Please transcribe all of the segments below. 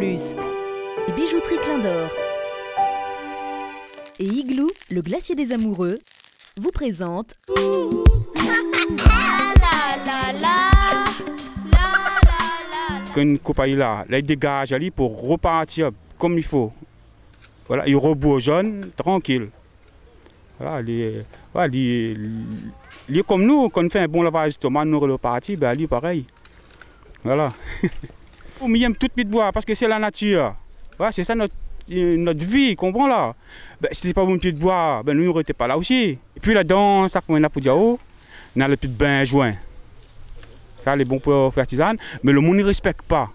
Plus, et Bijouterie Clin d'Or et Igloo, le glacier des amoureux, vous présente Quand une compagnie là, il dégage ali pour repartir comme il faut. Voilà, il rebourgeonne tranquille. Voilà, il est comme nous, quand on fait un bon lavage de tomate, nous repartit, ben lui pareil. Voilà. On aime tout de bois parce que c'est la nature. Voilà, c'est ça notre vie, comprends là. Ben, si c'était pas bon pied de bois, ben nous n'étions pas là aussi. Et puis là-dedans, ça qu'on a pour dire, on a le petit bain joint. Ça, les bons pour faire tisane, mais le monde ne respecte pas.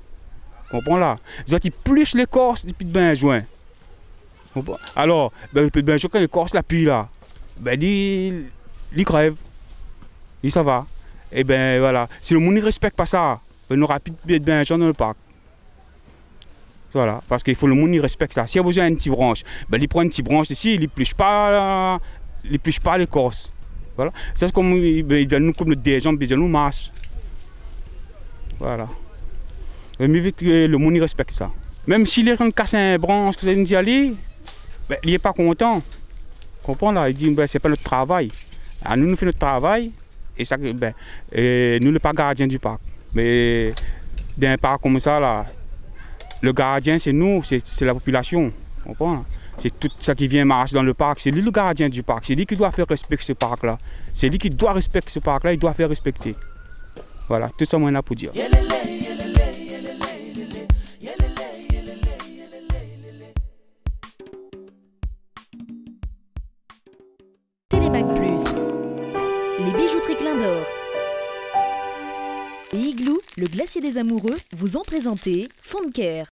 Comprends là. Ils pluchent l'écorce du petit bain joint. Alors, ben, le petit bain joint, quand l'écorce la pue là, ben il crève. Il ça va. Et ben voilà. Si le monde ne respecte pas ça, ben, on n'aura plus de petit bain joint dans le parc. Voilà, parce qu'il faut le monde il respecte ça. S'il y a besoin d'une petite branche, ben il prend une petite branche ici, il ne pluche pas l'écorce. Voilà. C'est comme il donne nous comme des gens, ils nous marchent. Voilà. Mais vu que le monde il respecte ça. Même s'il est en casse une branche, que nous y aller, ben, il n'est pas content. Comprends là, il dit ben, c'est pas notre travail. Alors, nous faisons notre travail et ça ben, et nous ne sommes pas gardiens du parc. Mais dans un parc comme ça là. Le gardien, c'est nous, c'est la population. C'est tout ça qui vient marcher dans le parc. C'est lui le gardien du parc. C'est lui qui doit faire respecter ce parc-là. C'est lui qui doit respecter ce parc-là, il doit faire respecter. Voilà, tout ça, moi, on a pour dire. Télémac Plus, les Bijouteries Clin d'Or et Igloo, le glacier des amoureux, vous ont présenté Fond de Care.